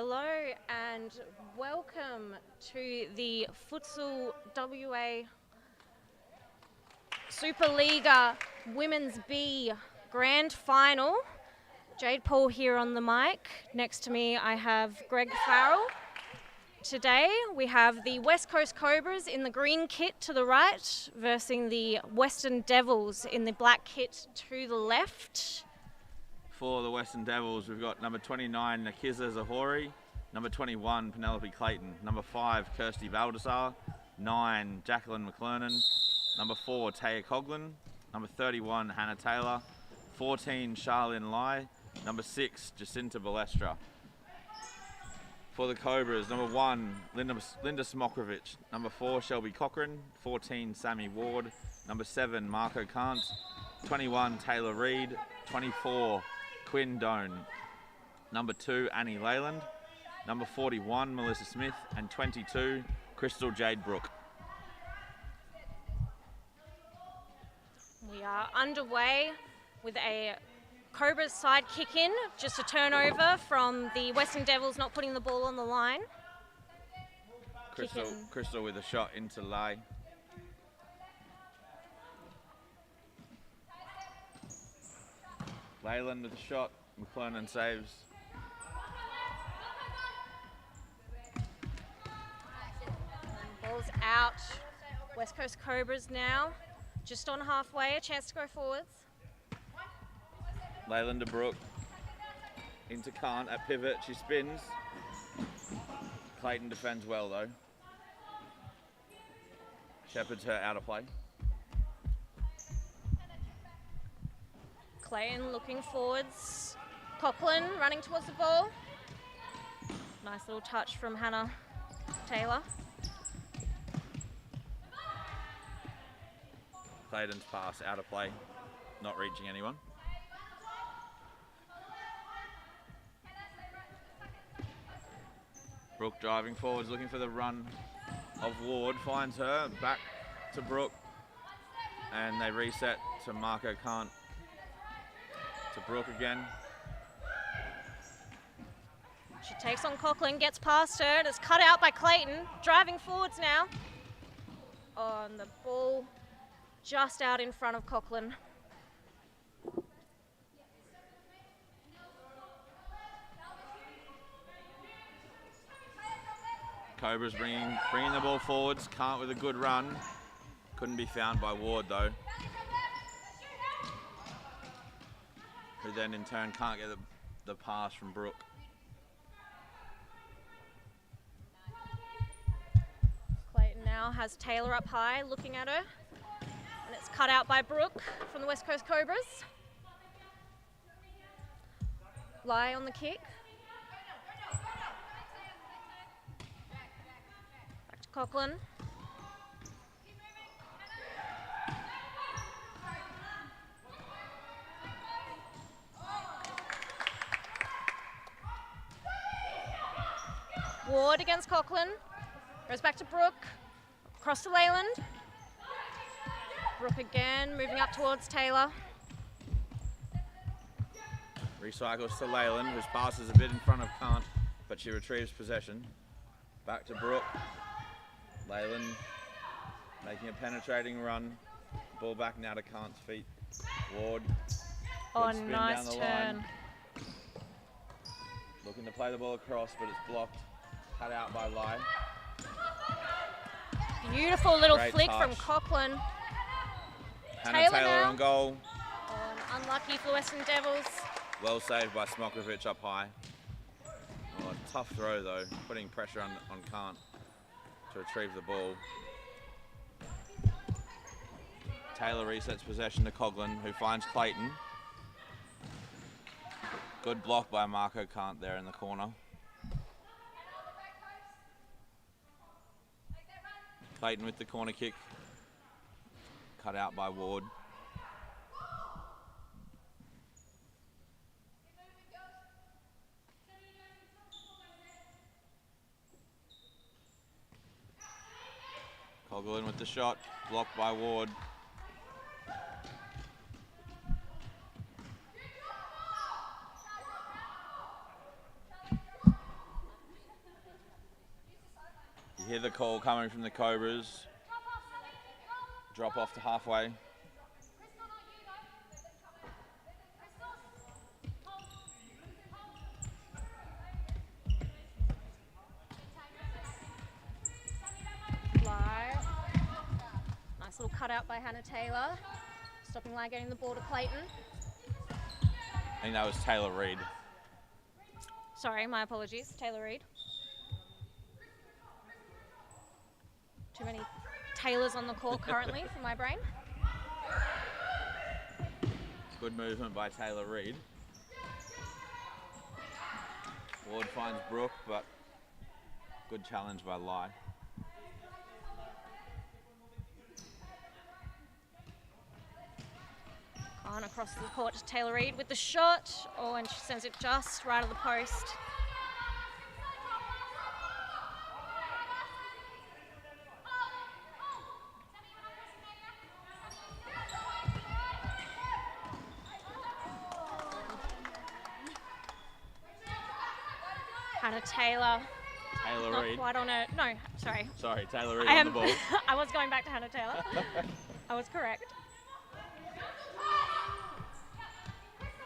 Hello and welcome to the Futsal WA Supa Liga Women's B Grand Final. Jade Paul here on the mic. Next to me I have Greg Farrell. Today we have the West Coast Cobras in the green kit to the right versus the Western Devils in the black kit to the left. For the Western Devils, we've got number 29, Nakiza Zahori, number 21, Penelope Clayton, number 5, Kirsty Baldassar, 9, Jacqueline McClernon, number 4, Taya Coughlin, number 31, Hannah Taylor, 14, Charlene Lai, number 6, Jacinta Balestra. For the Cobras, number 1, Linda Smokrovich, number 4, Shelby Cochran, 14, Sammy Ward, number 7, Marco Kant, 21, Taylor Reid, 24, Quinn Doan, number 2, Annie Leyland, number 41, Melissa Smith, and 22, Crystal Jade Brooke. We are underway with a Cobras side kick in, just a turnover from the Western Devils not putting the ball on the line. Crystal with a shot into Lai. Leyland with a shot, McClernon saves. Ball's out. West Coast Cobras now, just on halfway, a chance to go forwards. Leyland to Brooke, into Kant at pivot, she spins. Clayton defends well though. Shepherds her out of play. Clayton looking forwards. Coughlin running towards the ball. Nice little touch from Hannah Taylor. Clayton's pass out of play, not reaching anyone. Brooke driving forwards, looking for the run of Ward, finds her, back to Brooke, and they reset to Marco Kant. To Brooke again. She takes on Coughlin, gets past her, and it's cut out by Clayton. Driving forwards now. On the ball, just out in front of Coughlin. Cobras bringing the ball forwards. Kant with a good run. Couldn't be found by Ward though. Who then in turn can't get the pass from Brooke. Clayton now has Taylor up high, looking at her. And it's cut out by Brooke from the West Coast Cobras. Lai on the kick. Back to Coughlin. Ward against Coughlin. Goes back to Brooke. Across to Leyland. Brooke again, moving up towards Taylor. Recycles to Leyland, whose pass is a bit in front of Kant, but she retrieves possession. Back to Brooke. Leyland making a penetrating run. Ball back now to Kant's feet. Ward. Oh, Spin nice down the turn. line. Looking to play the ball across, but it's blocked. Cut out by Lai. Beautiful little Great flick touch. from Coughlin. Hannah Taylor now. on goal. Oh, unlucky for Western Devils. Well saved by Smokrovich up high. Oh, tough throw though, putting pressure on Kant to retrieve the ball. Taylor resets possession to Coughlin, who finds Clayton. Good block by Marco Kant there in the corner. Clayton with the corner kick. Cut out by Ward. Coughlin with the shot, blocked by Ward. hear the call coming from the Cobras. Drop off to halfway. Fly. Nice little cutout by Hannah Taylor. Stopping line getting the ball to Clayton. I think that was Taylor Reid. Sorry, my apologies. Taylor Reid. Too many Taylors on the court currently for my brain. Good movement by Taylor Reid. Ward finds Brooke, but good challenge by Lai. On across the court to Taylor Reid with the shot. Oh, and she sends it just right of the post. Hannah Taylor. Taylor Not Reid. quite on it. No, sorry. Sorry, Taylor Reid I on the ball. I was going back to Hannah Taylor. I was correct.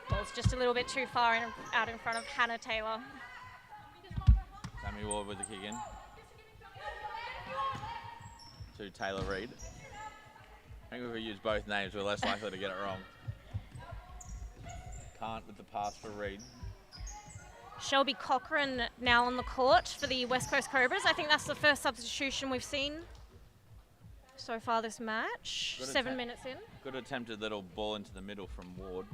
Ball's just a little bit too far out in front of Hannah Taylor. Sammy Ward with the kick in. To Taylor Reid. I think if we use both names, we're less likely to get it wrong. Can't with the pass for Reid. Shelby Cochran now on the court for the West Coast Cobras. I think that's the first substitution we've seen so far this match. Good 7 minutes in. Good attempted little ball into the middle from Ward.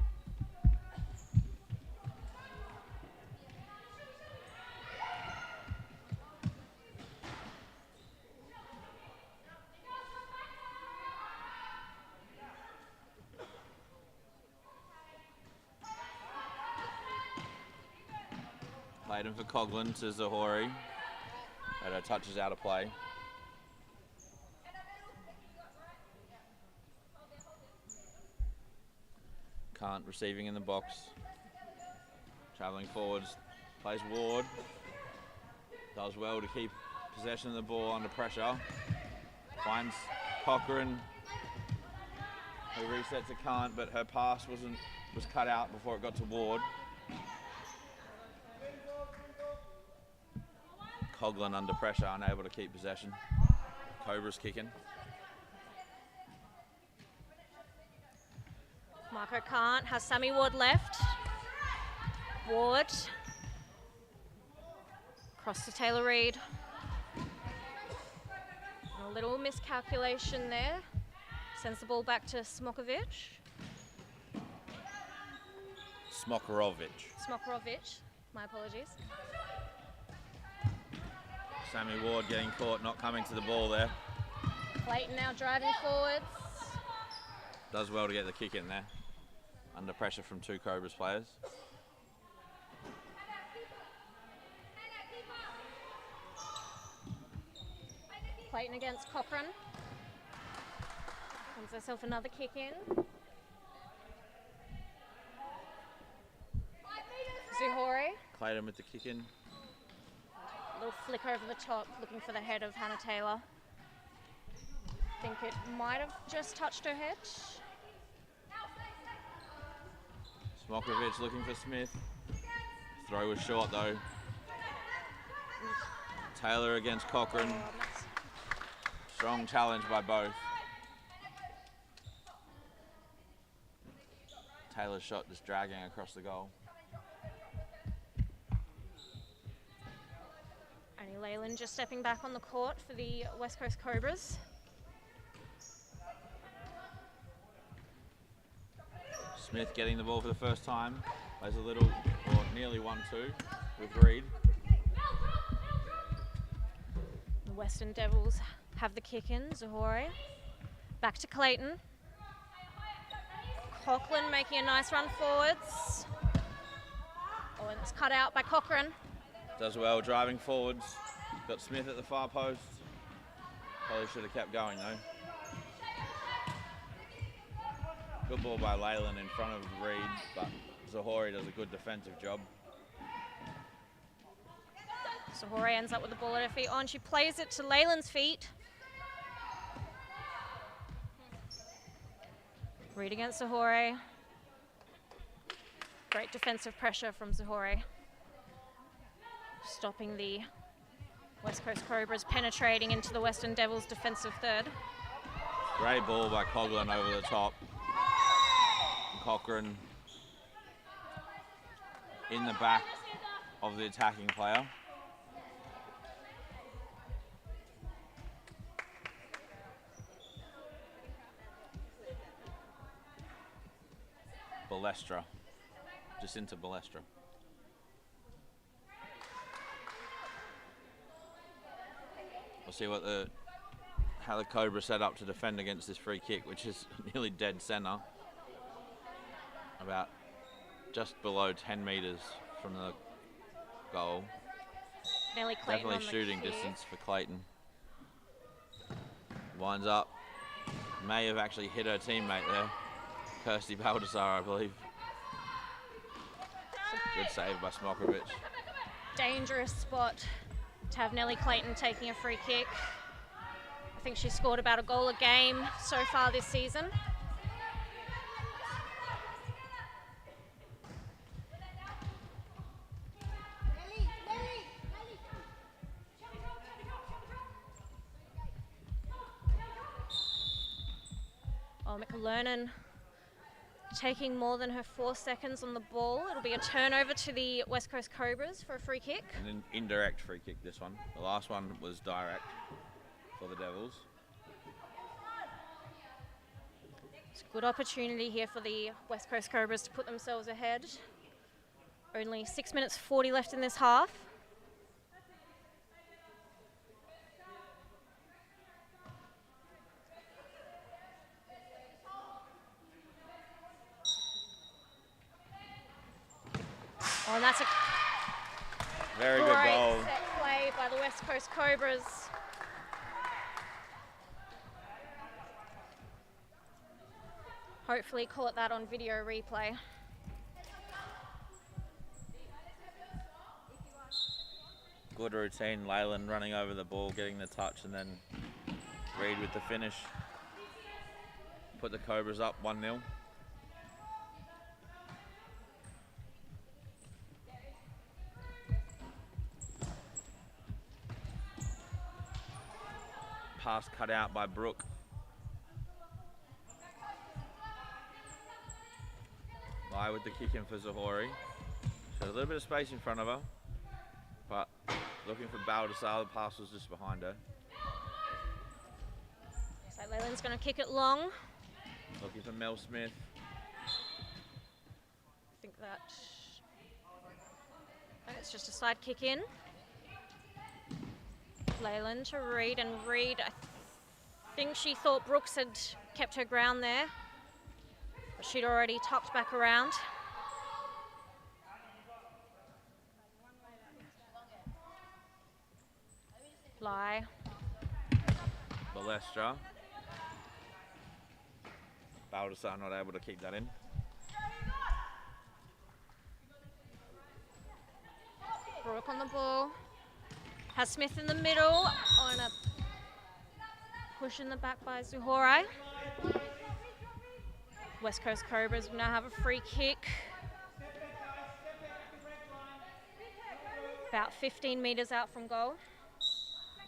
Played him for Coughlin to Zahori. But her touch is out of play. Can't receiving in the box. Travelling forwards. Plays Ward. Does well to keep possession of the ball under pressure. Finds Cochran. Who resets it, can't, but her pass was cut out before it got to Ward. Coughlin under pressure, unable to keep possession. Cobras kicking. Marco can't, has Sammy Ward left. Ward. Across to Taylor Reid. A little miscalculation there. Sends the ball back to Smokovic. Smokrovic, my apologies. Sammy Ward getting caught, not coming to the ball there. Clayton now driving forwards. Does well to get the kick in there. Under pressure from two Cobras players. Clayton against Cochran. Comes herself another kick in. Zuhori. Clayton with the kick in. Little flick over the top, looking for the head of Hannah Taylor. Think it might have just touched her head. Smokovic looking for Smith. Throw was short though. Taylor against Cochran. Strong challenge by both. Taylor's shot just dragging across the goal. Annie Leyland just stepping back on the court for the West Coast Cobras. Smith getting the ball for the first time. Plays a little, or nearly 1-2 with Reid. The Western Devils have the kick in, Zahori. Back to Clayton. Coughlin making a nice run forwards. Oh, and it's cut out by Cochran. Does well driving forwards. Got Smith at the far post. Probably should have kept going though. Good ball by Leyland in front of Reid, but Zahori does a good defensive job. Sahore ends up with the ball at her feet on. She plays it to Leyland's feet. Read against Sahore. Great defensive pressure from Sahore. Stopping the West Coast Cobras penetrating into the Western Devils' defensive third. Great ball by Coughlin over the top. Cochrane in the back of the attacking player. Balestra, just into Balestra. We'll see how the Cobra set up to defend against this free kick, which is nearly dead centre, about just below 10 metres from the goal. Nelly Clayton Definitely shooting distance for Clayton. Winds up. May have actually hit her teammate there. Kirsty Baldassar, I believe. Good save by Smokovic. Dangerous spot to have Nelly Clayton taking a free kick. I think she's scored about a goal a game so far this season. Oh, McLernan taking more than her 4 seconds on the ball. It'll be a turnover to the West Coast Cobras for a free kick. An indirect free kick, this one. The last one was direct for the Devils. It's a good opportunity here for the West Coast Cobras to put themselves ahead. Only 6 minutes 40 left in this half. Oh, and that's a very good goal. Great set play by the West Coast Cobras. Hopefully caught that on video replay. Good routine, Leyland running over the ball, getting the touch, and then Reed with the finish. Put the Cobras up 1-0. Pass cut out by Brooke. Lai with the kick in for Zahori. She's got a little bit of space in front of her, but looking for Baldassar. The pass was just behind her. So Leyland's going to kick it long. Looking for Mel Smith. I think it's just a side kick in. Leyland to Reed, and Reed, I think she thought Brooks had kept her ground there, but she'd already topped back around. Lai. Balestra. Baldassar not able to keep that in. Brooke on the ball. Has Smith in the middle on a push in the back by Zuhori. West Coast Cobras now have a free kick. About 15 metres out from goal.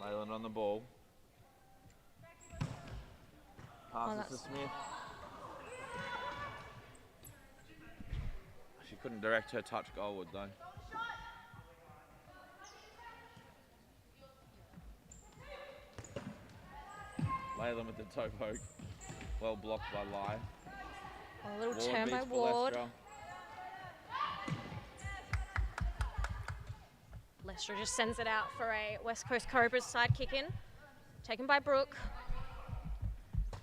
Leyland on the ball. Passes to Smith. She couldn't direct her touch goalward though. Leyland with the toe poke. Well blocked by Lai. A little turn by Ward. Lester just sends it out for a West Coast Cobras side kick in. Taken by Brooke.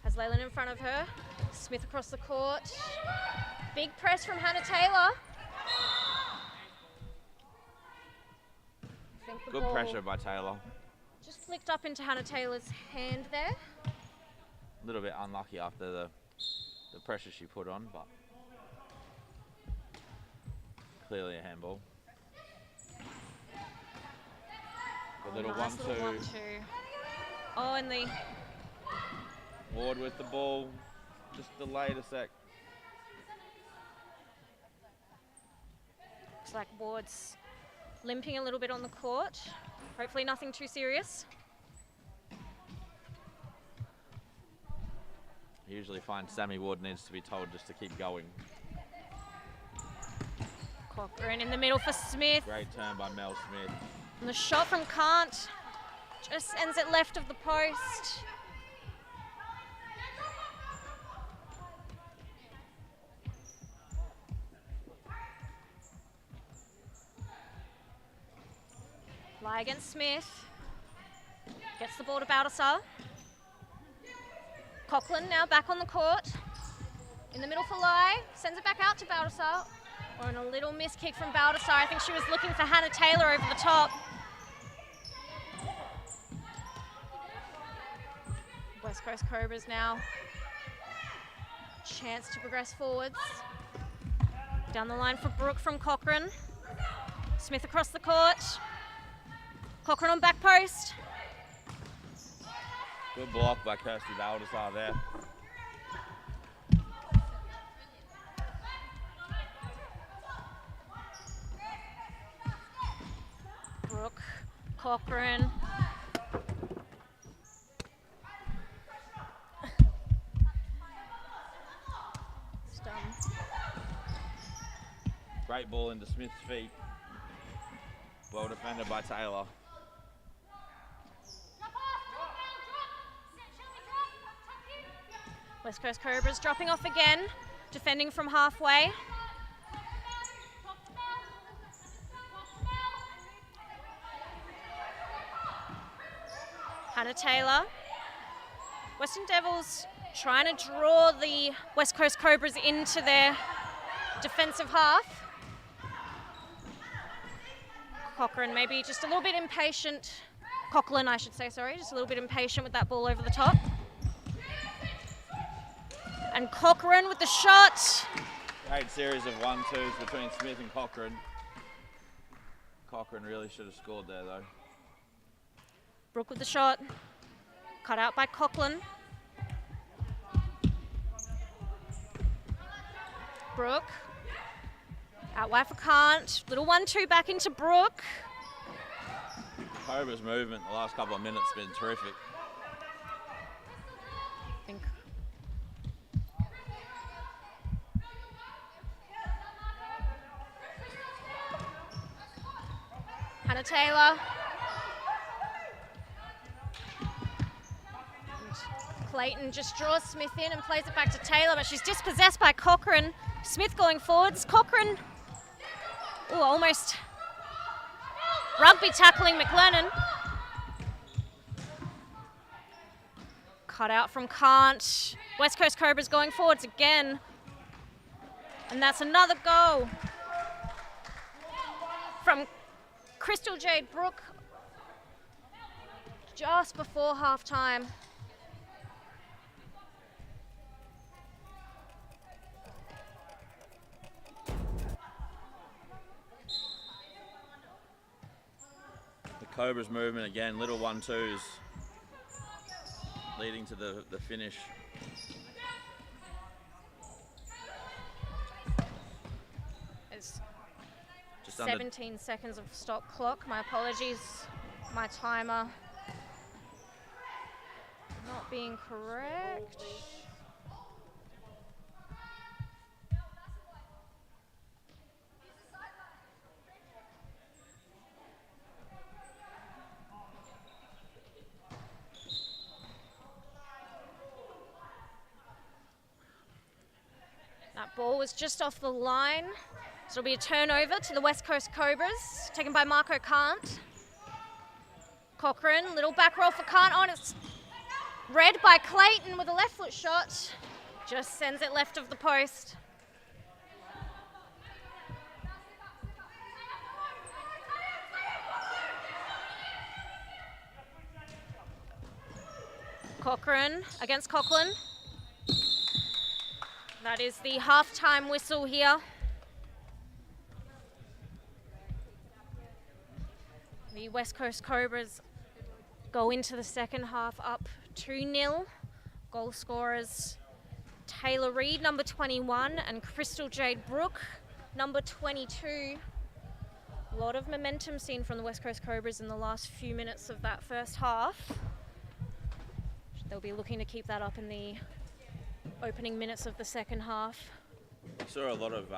Has Leyland in front of her. Smith across the court. Big press from Hannah Taylor. Good pressure by Taylor. Just flicked up into Hannah Taylor's hand there. A little bit unlucky after the pressure she put on, but clearly a handball. A little nice 1-2. little 1-2. Oh, and the Ward with the ball. Just delayed a sec. looks like Ward's limping a little bit on the court. Hopefully nothing too serious. I usually find Sammy Ward needs to be told just to keep going. Cochrane in the middle for Smith. Great turn by Mel Smith. And the shot from Kant just ends it left of the post. Lie against Smith. Gets the ball to Baldassar. Coughlin now back on the court. In the middle for Lie. Sends it back out to Baldassar. Oh, and a little miss kick from Baldassar. I think she was looking for Hannah Taylor over the top. West Coast Cobras now. Chance to progress forwards. Down the line for Brooke from Cochrane. Smith across the court. Cochrane on back post. Good block by Kirsty Baldassar there. Brooke, Cochrane. Great ball into Smith's feet. Well defended by Taylor. West Coast Cobras dropping off again, defending from halfway. Hannah Taylor. Western Devils trying to draw the West Coast Cobras into their defensive half. Cochrane maybe just a little bit impatient. Coughlin, I should say, sorry, just a little bit impatient with that ball over the top. And Cochrane with the shot. Great series of 1-2s between Smith and Cochrane. Cochrane really should have scored there though. Brooke with the shot. Cut out by Coughlin. Brooke. Out wide for Kant. Little 1-2 back into Brooke. Cobra's movement the last couple of minutes has been terrific. I think. Hannah Taylor. And Clayton just draws Smith in and plays it back to Taylor, but she's dispossessed by Cochrane. Smith going forwards. Cochrane. Ooh, almost rugby tackling McLennan. Cut out from Kant. West Coast Cobras going forwards again. And that's another goal from Crystal Jade Brooke just before half time. Cobra's movement again, little 1-2s leading to the finish. It's Just 17 seconds of stop clock. My apologies. My timer not being correct. That ball was just off the line. So it'll be a turnover to the West Coast Cobras, taken by Marco Kant. Cochrane, little back roll for Kant on. It's read by Clayton with a left foot shot. Just sends it left of the post. Cochrane against Coughlin. That is the half-time whistle here. The West Coast Cobras go into the second half up 2-0. Goal scorers Taylor Reid, number 21, and Crystal Jade Brooke, number 22. A lot of momentum seen from the West Coast Cobras in the last few minutes of that first half. They'll be looking to keep that up in the opening minutes of the second half. I saw a lot of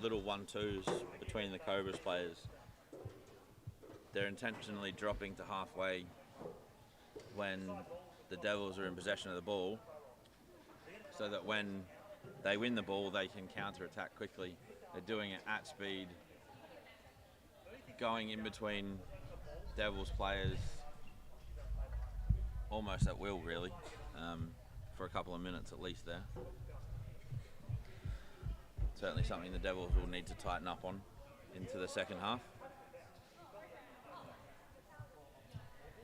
little 1-2s between the Cobras players. They're intentionally dropping to halfway when the Devils are in possession of the ball, so that when they win the ball, they can counter-attack quickly. They're doing it at speed, going in between Devils players almost at will, really, for a couple of minutes at least there. Certainly something the Devils will need to tighten up on into the second half.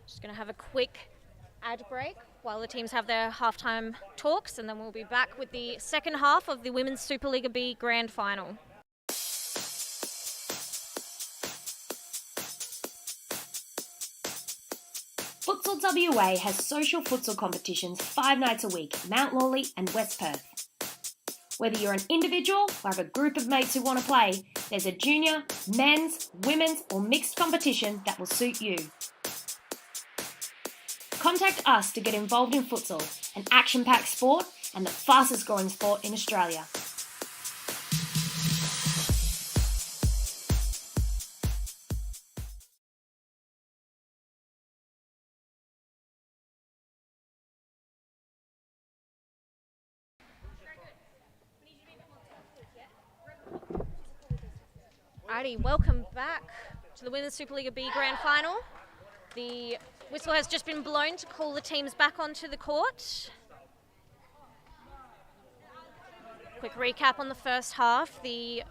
Just going to have a quick ad break while the teams have their halftime talks, and then we'll be back with the second half of the Women's Supa Liga B Grand Final. Futsal WA has social futsal competitions 5 nights a week, Mount Lawley and West Perth. Whether you're an individual or have a group of mates who want to play, there's a junior, men's, women's or mixed competition that will suit you. Contact us to get involved in futsal, an action-packed sport and the fastest growing sport in Australia. Alrighty, welcome back to the Women's Supa Liga B Grand Final. The whistle has just been blown to call the teams back onto the court. Quick recap on the first half. The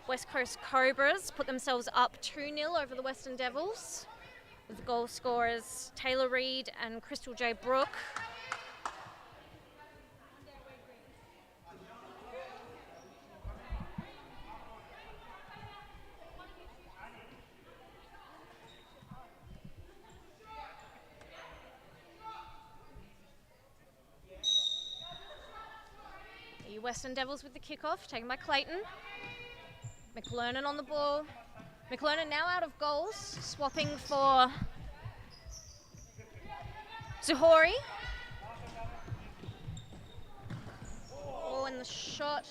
West Coast Cobras put themselves up 2-0 over the Western Devils, with the goal scorers Taylor Reid and Crystal J. Brooke. Western Devils with the kickoff, taken by Clayton. McLernan on the ball. McLernan now out of goals, swapping for Zuhori. Oh, and the shot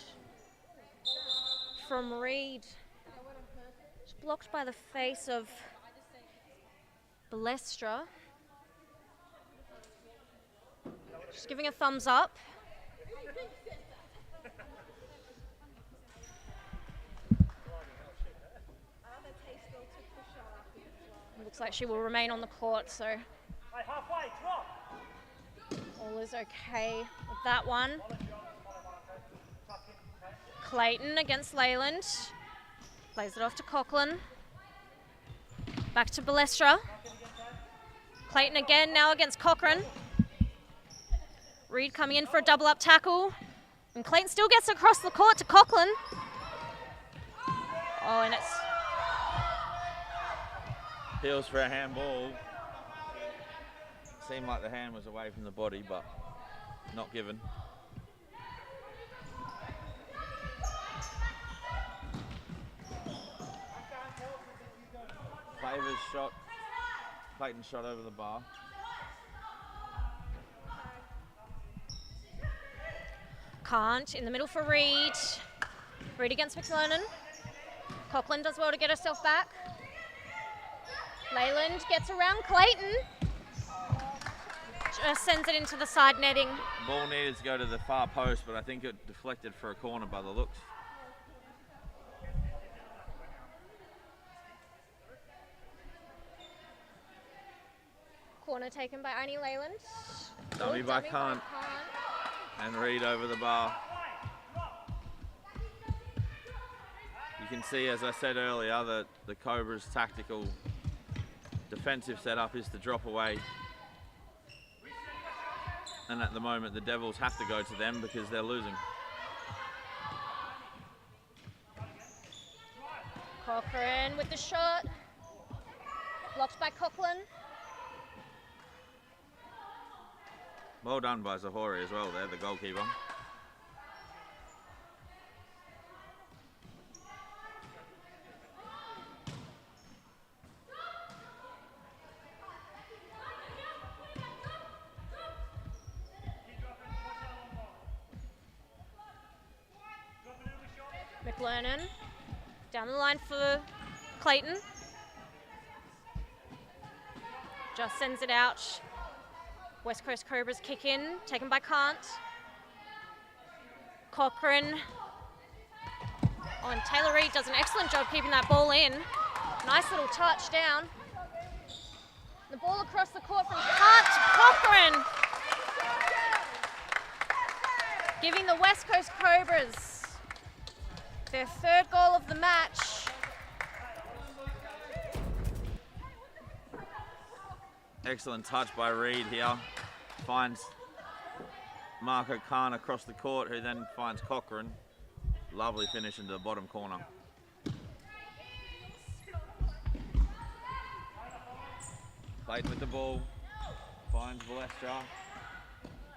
from Reid. It's blocked by the face of Balestra. Just giving a thumbs up. Looks like she will remain on the court, so all is okay with that one. Clayton against Leyland. Plays it off to Coughlin. Back to Balestra. Clayton again, now against Cochrane. Reid coming in for a double-up tackle. And Clayton still gets across the court to Coughlin. Oh, and it's... Appeals for a handball. Seemed like the hand was away from the body, but not given. Favours shot. Clayton shot over the bar. Can't, in the middle for Reid. Reid against McLernan. Coughlin does well to get herself back. Leyland gets around Clayton. Just sends it into the side netting. Ball needed to go to the far post, but I think it deflected for a corner by the looks. Corner taken by Annie Leyland. Dummy by Khan. And Reid over the bar. You can see, as I said earlier, that the Cobras' tactical defensive setup is to drop away. And at the moment, the Devils have to go to them because they're losing. Cochrane with the shot. Blocked by Coughlin. Well done by Zahori as well there, the goalkeeper. McLernan down the line for Clayton. Just sends it out. West Coast Cobras kick in, taken by Kant. Cochrane. Oh, and Taylor Reid does an excellent job keeping that ball in. Nice little touch down. The ball across the court from Kant to Cochrane. Giving the West Coast Cobras their third goal of the match. Excellent touch by Reid here. Finds Marco Khan across the court, who then finds Cochrane. Lovely finish into the bottom corner. Clayton with the ball. Finds Valestra.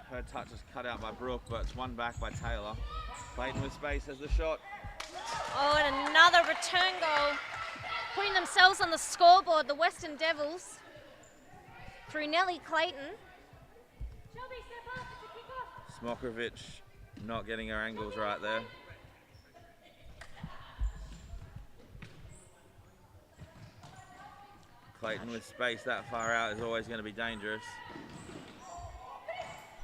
Her touch is cut out by Brooke, but it's won back by Taylor. Clayton with space has the shot. Oh, and another return goal. Putting themselves on the scoreboard, the Western Devils, through Nellie Clayton. Smokrovic not getting her angles right there. Clayton with space that far out is always going to be dangerous.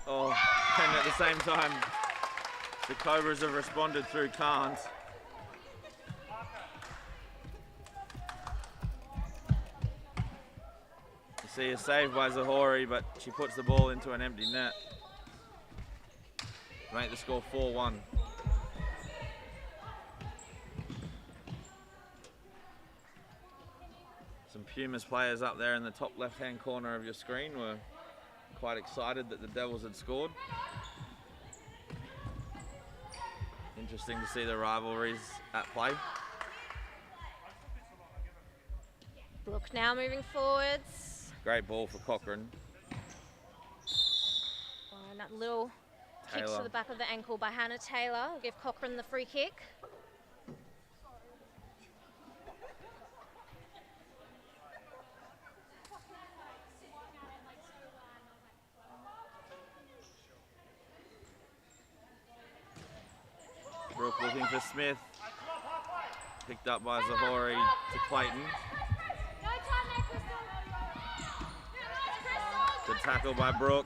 Oh, and at the same time, the Cobras have responded through Carnes. You see a save by Zahori, but she puts the ball into an empty net. Make the score 4-1. Some Pumas players up there in the top left-hand corner of your screen were quite excited that the Devils had scored. Interesting to see the rivalries at play. Brooke now moving forwards. Great ball for Cochrane. Oh, and that little kick to the back of the ankle by Hannah Taylor will give Cochrane the free kick. Brooke looking for Smith. Picked up by Zahori to Clayton. Good tackle by Brooke.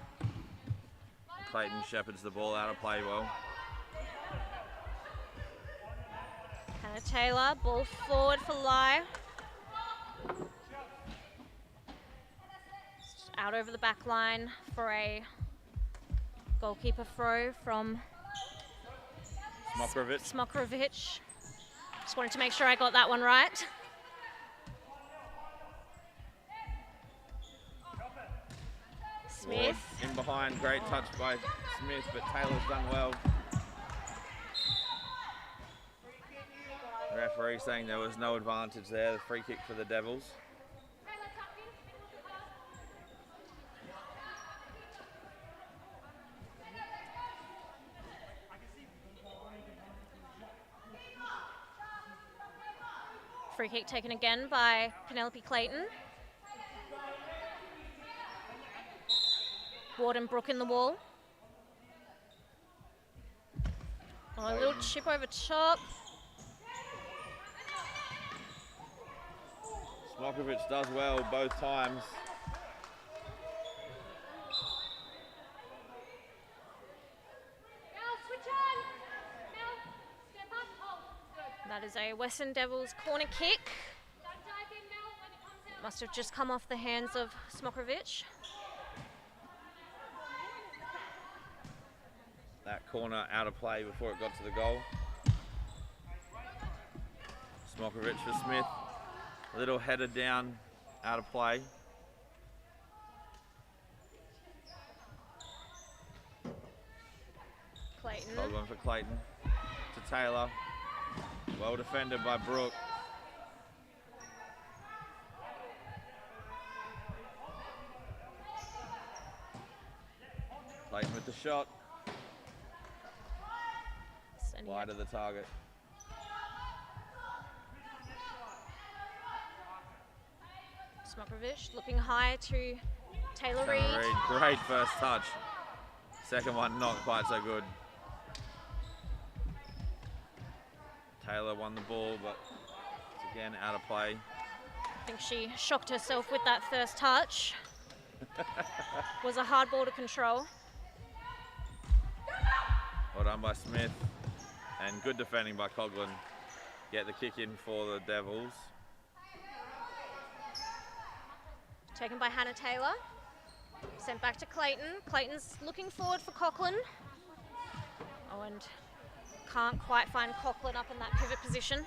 Clayton shepherds the ball out of play well. Hannah Taylor, ball forward for Lai. Out over the back line for a goalkeeper throw from Smokrovic. Just wanted to make sure I got that one right. Smith. In behind, great touch by Smith, but Taylor's done well. The referee saying there was no advantage there, the free kick for the Devils. Free kick taken again by Penelope Clayton. Ward and Brooke in the wall. Oh, a little chip over top. Smokrovic does well both times. That is a Western Devils corner kick. Must have just come off the hands of Smokrovic. That corner out of play before it got to the goal. Smokrovic for Smith. A little header down, out of play. Clayton. One for Clayton. To Taylor. Well defended by Brooke. Clayton with the shot. Sending Wide it. of the target. Smokrovich looking high to Taylor Taylor Reid. Reid, great first touch. Second one not quite so good. Taylor won the ball, but it's again out of play. I think she shocked herself with that first touch. Was a hard ball to control. Well done by Smith. And good defending by Coughlin. Get the kick in for the Devils. Taken by Hannah Taylor. Sent back to Clayton. Clayton's looking forward for Coughlin. Oh, and can't quite find Coughlin up in that pivot position.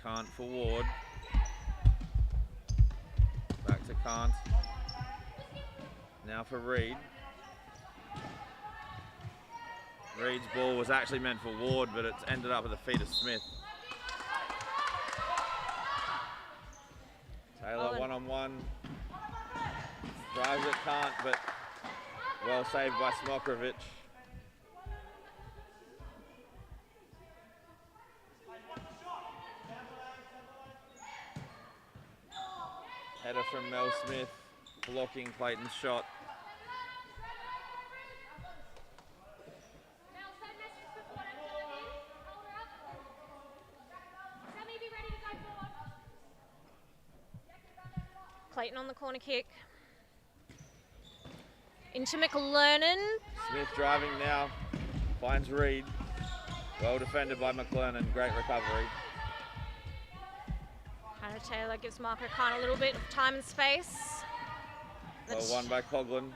Can't for Ward. Back to Can't. Now for Reid. Reid's ball was actually meant for Ward, but it's ended up at the feet of Smith. Taylor one-on-one. Drives it, Can't, but well saved by Smokrovich. Header from Mel Smith, blocking Clayton's shot. Clayton on the corner kick. Into McLernon. Smith driving now, finds Reid. Well defended by McLernon, great recovery. Hannah Taylor gives Marco Khan a little bit of time and space. Well won by Coughlin.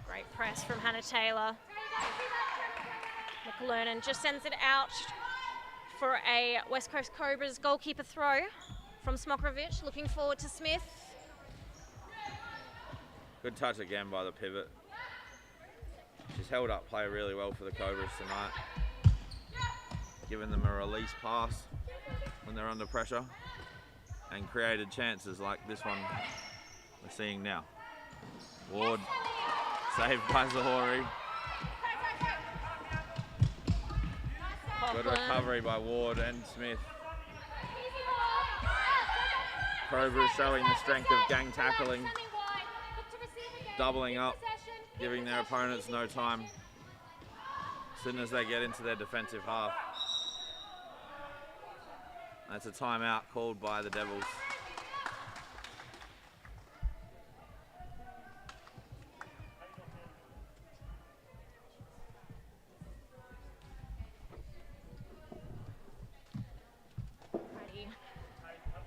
Great press from Hannah Taylor. McLernon just sends it out for a West Coast Cobras goalkeeper throw from Smokrovich. Looking forward to Smith. Good touch again by the pivot. She's held up play really well for the Cobras tonight. Given them a release pass when they're under pressure and created chances like this one we're seeing now. Ward saved by Zahori. Good recovery by Ward and Smith. Cobras showing the strength of gang tackling, doubling up, giving their opponents no time as soon as they get into their defensive half. That's a timeout called by the Devils.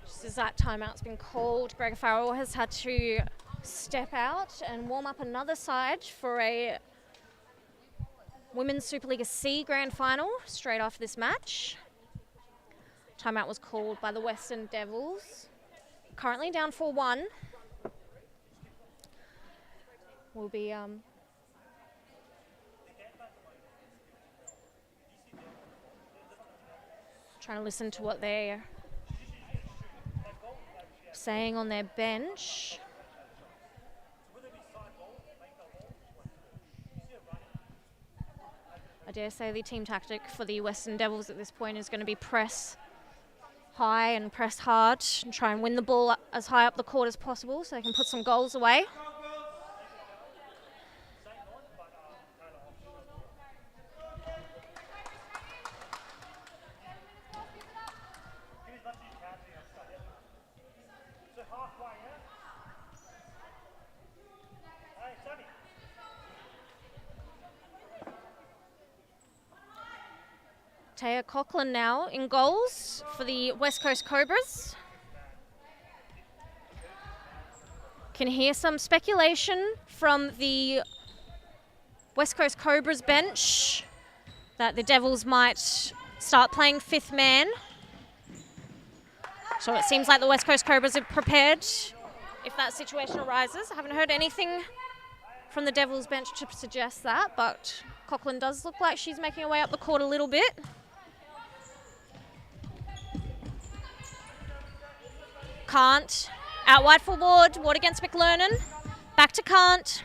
Just as that timeout's been called, Greg Farrell has had to step out and warm up another side for a Women's Super Liga C Grand Final straight after this match. Timeout was called by the Western Devils. Currently down 4-1. We'll be trying to listen to what they're saying on their bench. I dare say the team tactic for the Western Devils at this point is going to be press high and press hard and try and win the ball as high up the court as possible so they can put some goals away. Taya Coughlin now in goals for the West Coast Cobras. Can hear some speculation from the West Coast Cobras bench that the Devils might start playing fifth man. So it seems like the West Coast Cobras are prepared if that situation arises. I haven't heard anything from the Devils bench to suggest that, but Coughlin does look like she's making her way up the court a little bit. Can't. Out wide for Ward. Ward against McLernan. Back to Can't.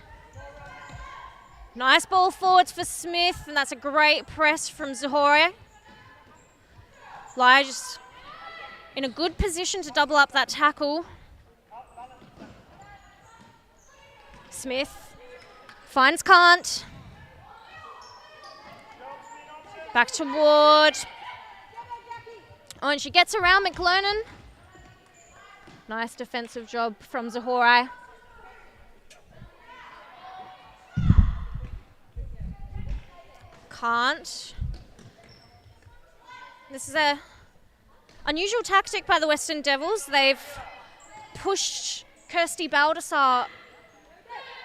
Nice ball forwards for Smith, and that's a great press from Zahore. Lai just in a good position to double up that tackle. Smith finds Can't. Back to Ward. Oh, and she gets around McLernan. Nice defensive job from Zahore. Can't. This is a unusual tactic by the Western Devils. They've pushed Kirsty Baldassar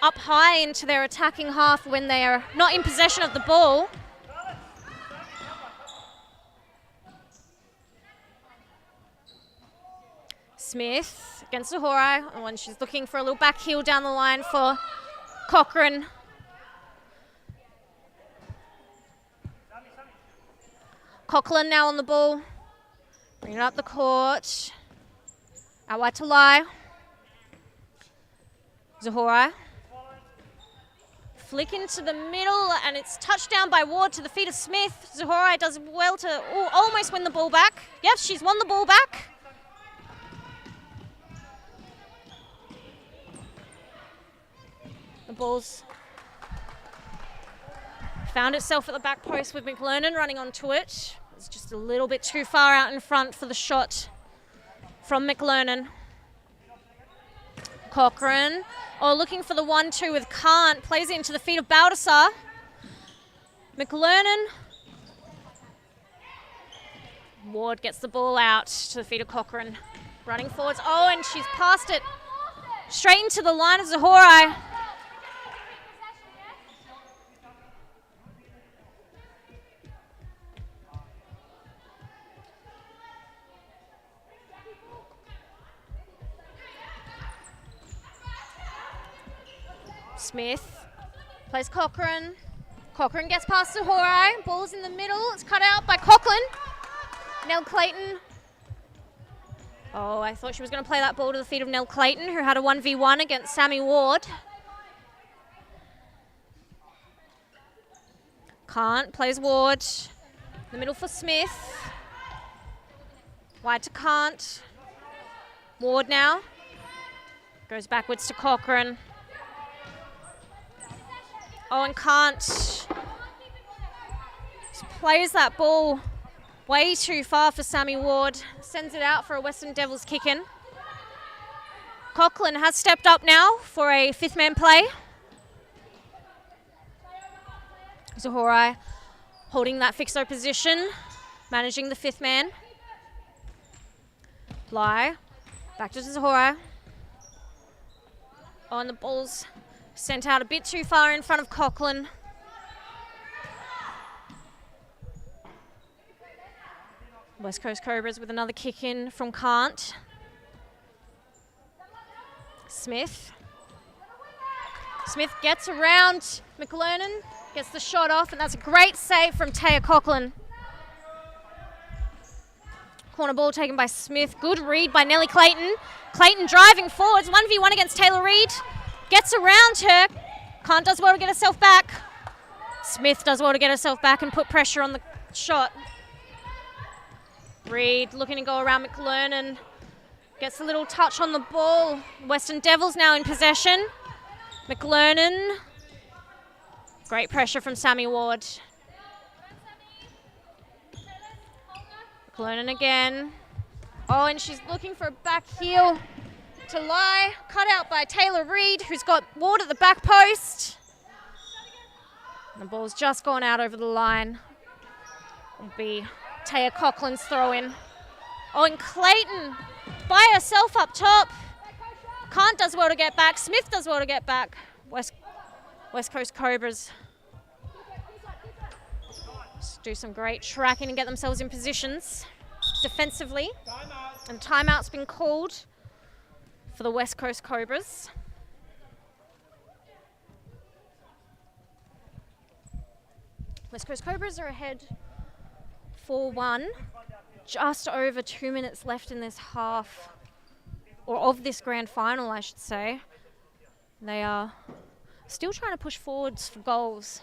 up high into their attacking half when they are not in possession of the ball. Smith against Zahora, and she's looking for a little back heel down the line for Cochrane. Coughlin now on the ball. Bring it up the court. Out wide to Lai. Zahora. Flick into the middle, and it's touched down by Ward to the feet of Smith. Zahora does well to almost win the ball back. Yep, she's won the ball back. The ball's found itself at the back post with McLernan running onto it. It's just a little bit too far out in front for the shot from McLernan. Cochrane, looking for the 1-2 with Can't, plays it into the feet of Baldassar. McLernan. Ward gets the ball out to the feet of Cochrane. Running forwards, and she's passed it straight into the line of Zahora. Smith plays Cochrane. Cochrane gets past Zahora. Ball's in the middle. It's cut out by Coughlin. Nell Clayton. I thought she was going to play that ball to the feet of Nell Clayton, who had a 1v1 against Sammy Ward. Can't. Plays Ward. The middle for Smith. Wide to Can't. Ward now. Goes backwards to Cochrane. And Can't. Just plays that ball way too far for Sammy Ward. Sends it out for a Western Devils kick-in. Coughlin has stepped up now for a fifth man play. Zahora holding that fixo position, managing the fifth man. Lai, back to Zahora. And the ball's sent out a bit too far in front of Coughlin. West Coast Cobras with another kick in from Can't. Smith. Smith gets around McLernan, gets the shot off, and that's a great save from Taya Coughlin. Corner ball taken by Smith. Good read by Nellie Clayton. Clayton driving forwards, 1v1 against Taylor Reid. Gets around her. Can't does well to get herself back. Smith does well to get herself back and put pressure on the shot. Reid looking to go around McLernan. Gets a little touch on the ball. Western Devils now in possession. McLernan. Great pressure from Sammy Ward. McLernan again. And she's looking for a back heel to Lai. Cut out by Taylor Reid, who's got Ward at the back post. And the ball's just gone out over the line. It'll be Taya Coughlin's throw in. And Clayton by herself up top. Can't does well to get back. Smith does well to get back. West Coast Cobras just do some great tracking and get themselves in positions defensively. And timeout's been called for the West Coast Cobras. West Coast Cobras are ahead 4-1. Just over 2 minutes left in this half. or of this grand final, I should say. They are still trying to push forwards for goals.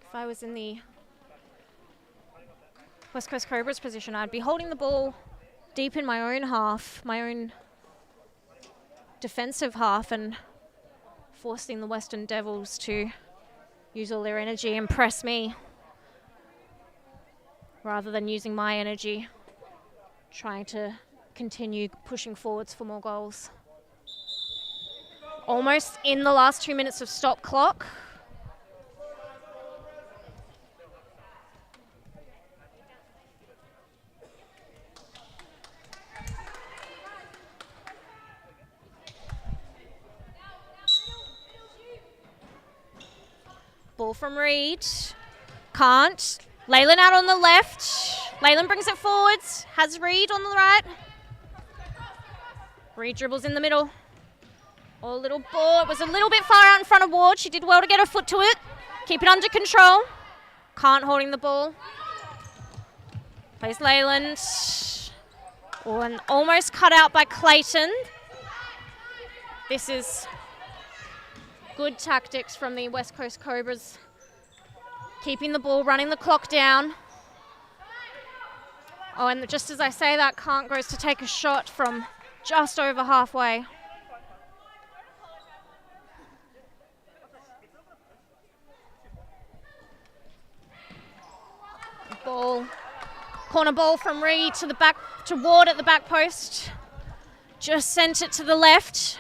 If I was in the West Coast Cobras position, I'd be holding the ball deep in my own half, my own defensive half, and forcing the Western Devils to use all their energy and press me rather than using my energy, trying to continue pushing forwards for more goals. Almost in the last 2 minutes of stop clock. Ball from Reed. Can't. Leyland out on the left. Leyland brings it forwards. Has Reed on the right. Reed dribbles in the middle. Oh, little ball. It was a little bit far out in front of Ward. She did well to get her foot to it. Keep it under control. Can't holding the ball. Plays Leyland. Oh, and almost cut out by Clayton. This is good tactics from the West Coast Cobras. Keeping the ball, running the clock down. Oh, and just as I say that, Kant goes to take a shot from just over halfway. Ball. Corner ball from Reed to the back, to Ward at the back post. Just sent it to the left.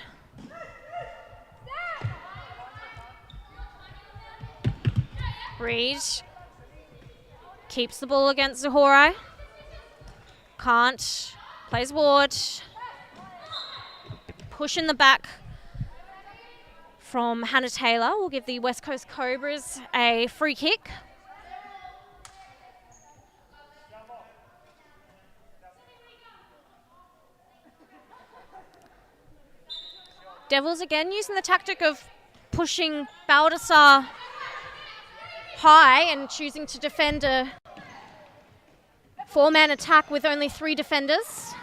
Reed keeps the ball against Zahorai. Can't. Plays Ward. Push in the back from Hannah Taylor. Will give the West Coast Cobras a free kick. Devils again using the tactic of pushing Baldassar high and choosing to defend a 4-man attack with only 3 defenders.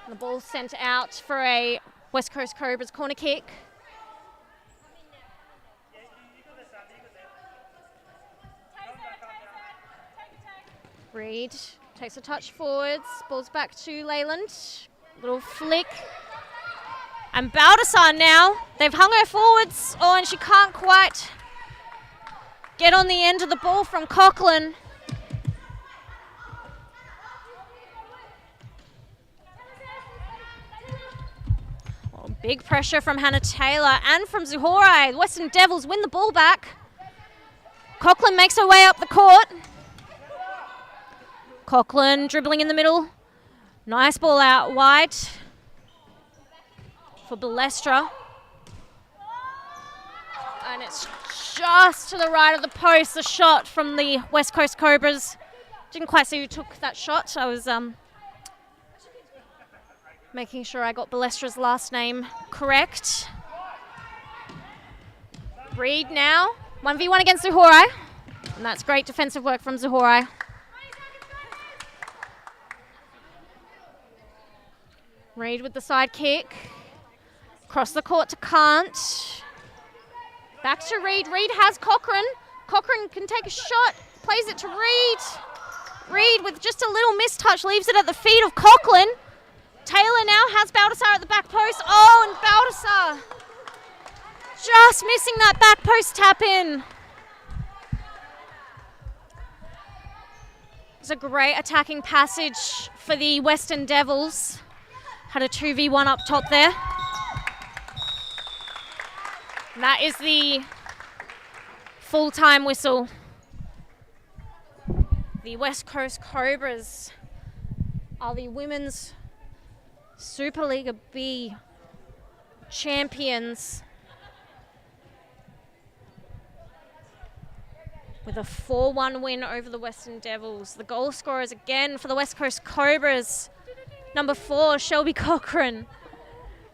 The ball sent out for a West Coast Cobras corner kick. Reed takes a touch forwards, ball's back to Leyland. Little flick. And Baldassar now, they've hung her forwards. Oh, and she can't quite get on the end of the ball from Coughlin. Oh, big pressure from Hannah Taylor and from Zahorai. The Western Devils win the ball back. Coughlin makes her way up the court. Coughlin dribbling in the middle. Nice ball out wide for Balestra. And it's just to the right of the post, the shot from the West Coast Cobras. Didn't quite see who took that shot. I was making sure I got Balestra's last name correct. Reed now, 1v1 against Zahorai. And that's great defensive work from Zahorai. Reed with the side kick. Across the court to Kant. Back to Reed. Reed has Cochrane. Cochrane can take a shot. Plays it to Reed. Reed with just a little mistouch leaves it at the feet of Coughlin. Taylor now has Baldassar at the back post. Oh, and Baldassar just missing that back post tap in. It's a great attacking passage for the Western Devils. Had a 2v1 up top there. And that is the full-time whistle. The West Coast Cobras are the Women's Supa Liga B champions with a 4-1 win over the Western Devils. The goal scorers again for the West Coast Cobras. Number 4, Shelby Cochrane.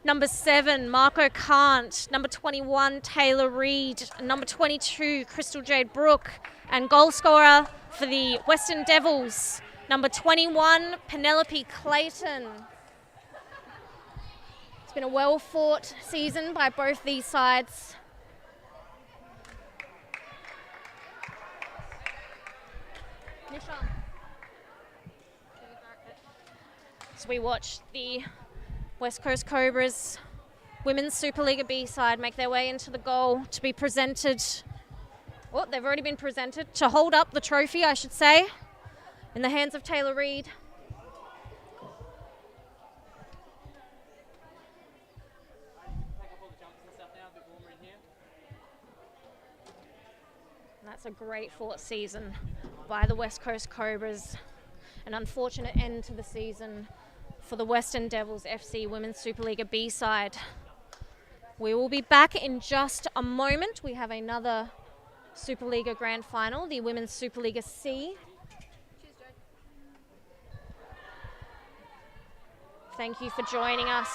Number 7, Marco Kant. Number 21, Taylor Reid. Number 22, Crystal Jade Brooke. And goal scorer for the Western Devils, number 21, Penelope Clayton. It's been a well-fought season by both these sides. So we watch the West Coast Cobras Women's Supa Liga B side make their way into the goal to be presented. Oh, they've already been presented. To hold up the trophy, I should say, in the hands of Taylor Reid. That's a great fought season by the West Coast Cobras. An unfortunate end to the season for the Western Devils FC Women's Supa Liga B side. We will be back in just a moment. We have another Supa Liga Grand Final, the Women's Supa Liga C. Thank you for joining us.